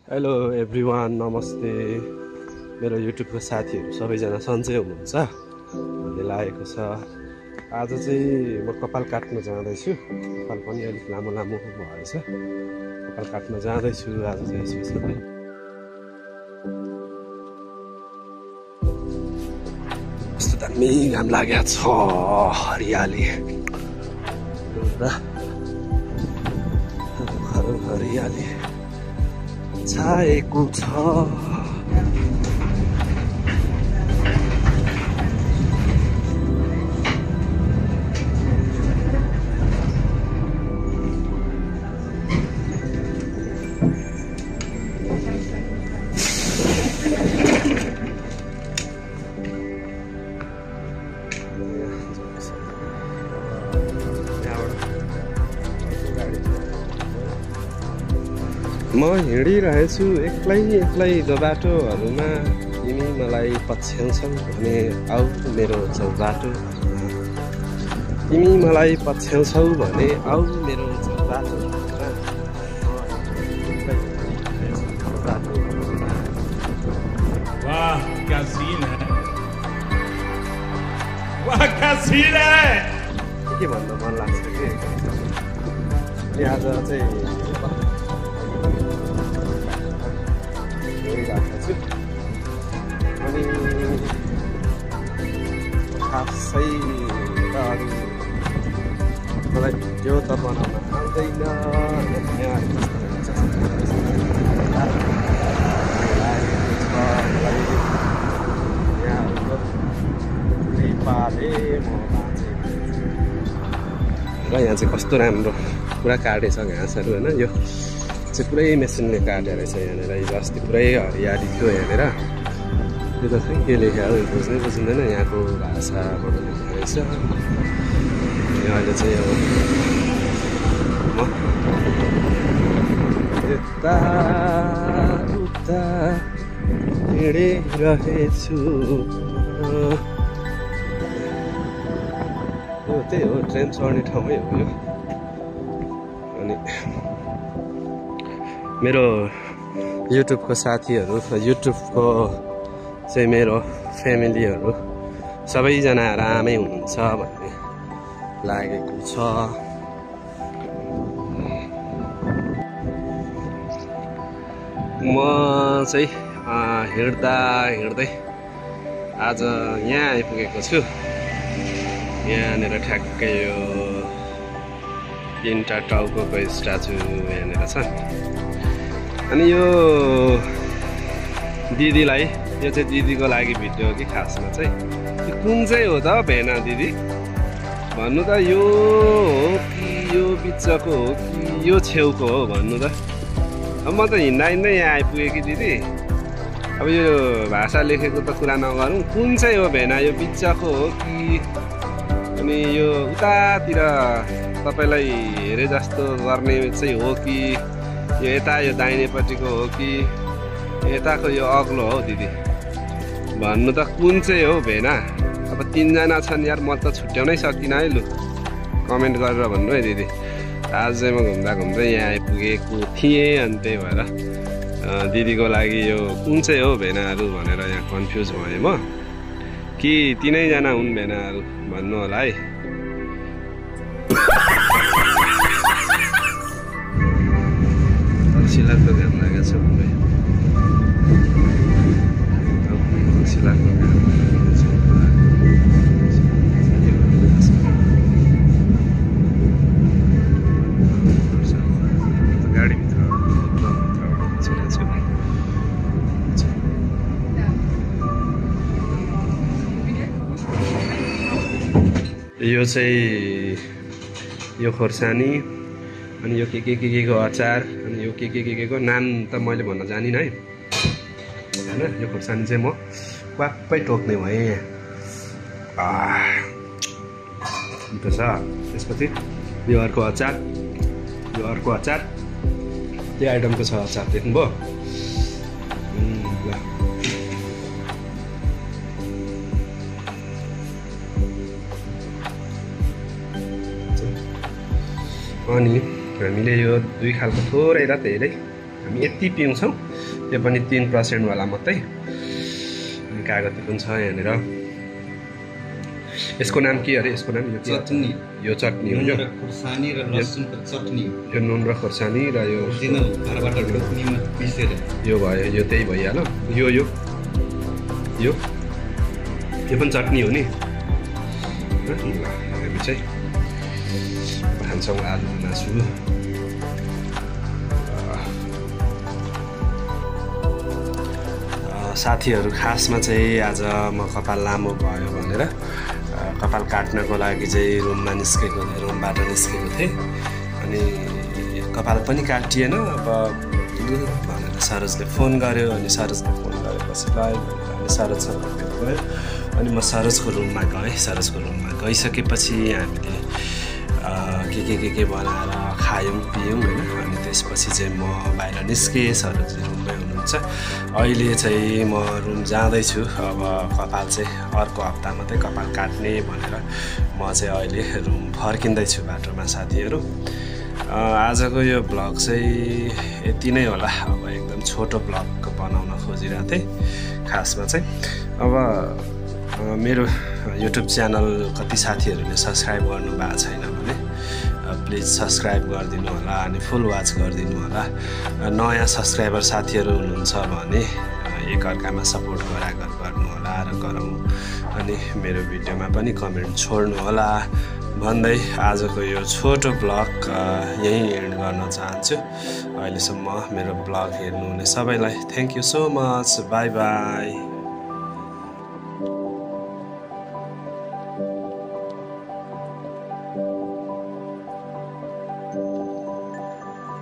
Hello everyone, नमस्ते। मेरो युट्युबको साथीहरू सबैजना सन्चै हुनुहुन्छ भन्ने लागेको छ। आज चाहिँ म कपाल काट्न जाँदैछु। कपाल पनि अलिक लामो लामो भएछ। कपाल काट्न जाँदैछु आज चाहिँ स्पेसली। कस्तो दामी घाम लागेको छ, हरियाली हरियाली छाएको छ। म हिँडिरहेछु एक्लै बाटोहरूमा। तिमी मलाई पछ्याउँछौ भने आऊ मेरो चौबाटो। तिमी मलाई पछ्याउँछौ भने आऊ मेरो चौबाटो। वाह क्या सीन है, वाह क्या सीन है। के भन्न मन लाग्छ कि आज चाहिँ अनि खासै त अरू मलाई भिडियो त बनाउन आउँदैन। र यहाँ चाहिँ कस्तो राम्रो पुरा काटेछ घाँसहरू होइन। यो चाहिँ पुरै मेसिनले काटेर रहेछ यहाँनिर। हिजो अस्ति पुरै हरियाली थियो यहाँनिर। यो त खै के लेख्यो अब बुझ्नै बुझिँदैन। यहाँको भाषाबाट लेखेको रहेछ। अहिले चाहिँ अब म यता उता हिँडिरहेछु। यो त्यही हो, ट्रेन चढ्ने ठाउँमै हो यो। अनि मेरो युट्युबको साथीहरू, युट्युबको चाहिँ मेरो फ्यामिलीहरू सबैजना आरामै हुनुहुन्छ भन्ने लागेको छ। म चाहिँ हिँड्दै आज यहाँ आइपुगेको छु। यहाँनिर ठ्याक्कै यो 3टा टाउकोको स्ट्याचु यहाँनिर छ। अनि यो दिदीलाई, यो चाहिँ दिदीको लागि भिडियो हो कि खासमा चाहिँ यो कुन चाहिँ हो त भेना दिदी भन्नु त। यो हो कि यो बिचको हो कि यो छेउको हो भन्नु त। अब म त हिँड्दा यहाँ आइपुगेँ कि दिदी। अब यो भाषा लेखेको त कुरा नगरौँ। कुन चाहिँ हो भेना, यो बिचको हो कि अनि यो उतातिर तपाईँलाई हेरे जस्तो गर्ने चाहिँ हो कि यो यता यो दाहिनेपट्टिको हो कि यताको यो अग्लो हो दिदी भन्नु त। कुन चाहिँ हो भेना? अब 3जना छन् यार, म त छुट्याउनै सकिनँ है। लु कमेन्ट गरेर भन्नु है दिदी। आज चाहिँ म घुम्दा यहाँ आइपुगेको थिएँ। अनि त्यही भएर दिदीको लागि यो कुन चाहिँ हो भेनाहरू भनेर यहाँ कन्फ्युज भएँ म। कि तिनैजना हुन् भेनाहरू भन्नु होला है। सिलाको घाम लागेको छ पुरै। सिलाको घाम गाडीभित्र यो चाहिँ यो खोर्सानी, अनि यो के को अचार, अनि यो के को नाम त मैले भन्न जानिनँ है होइन। यो खोर्सानी चाहिँ म क्वाप्पै टोक्ने भएँ यहाँ। मिठो छ। त्यसपछि यो अर्को अचार, त्यो आइटमको छ अचार, देख्नुभयो। ल अनि हामीले यो दुई खालको थोरै र धेरै हामी यति पिउँछौँ, त्यो पनि 3% वाला मात्रै। अनि कागती पनि छ यहाँनिर। यसको नाम के अरे? यसको नाम चटनी। यो चटनी हो। नुन र खुर्सानी र लसुनको चटनी। यो नुन र खुर्सानी र यो ओरिजिनल घरबाट टोकनीमा पिसेर यो भयो, यो त्यही भइहाल्यो। यो यो यो यो पनि चटनी हो नि। हामी चाहिँ खान्छौँ आलु मासु। साथीहरू, खासमा चाहिँ आज म कपाल लामो भयो भनेर कपाल काट्नको लागि चाहिँ रुमबाट निस्केको थिएँ। अनि कपाल पनि काटिएन। अब भनेर सरोजले फोन गर्यो। अनि सरोजले फोन गरेपछि गयो भनेर हामी सरोजसँग भेट गयो। अनि म सरोजको रुममा गएँ। सरोजको रुममा गइसकेपछि हामीले के बनाएर खायौँ पियौँ होइन। अनि त्यसपछि चाहिँ म बाहिर निस्केँ। सरोज रुममै हुनुहुन्छ। अहिले चाहिँ म रुम जाँदैछु। अब कपाल चाहिँ अर्को हप्ता मात्रै कपाल काट्ने भनेर म चाहिँ अहिले रुम फर्किँदैछु बाटोमा साथीहरू। आजको यो ब्लग चाहिँ यति नै होला। अब एकदम छोटो ब्लग बनाउन खोजिरहेको थिएँ खासमा चाहिँ। अब मेरो युट्युब च्यानल कति साथीहरूले सब्सक्राइब गर्नु भएको छैन भने प्लिज सब्सक्राइब गरिदिनु होला। अनि फुल वाच गरिदिनु होला। नयाँ सब्सक्राइबर साथीहरू हुनुहुन्छ भने एकअर्कामा सपोर्ट गर्नु होला र गरौँ। अनि मेरो भिडियोमा पनि कमेन्ट छोड्नु होला भन्दै आजको यो छोटो ब्लग यहीँ एन्ड गर्न चाहन्छु। अहिलेसम्म मेरो ब्लग हेर्नुहुने सबैलाई thank you so much. By by.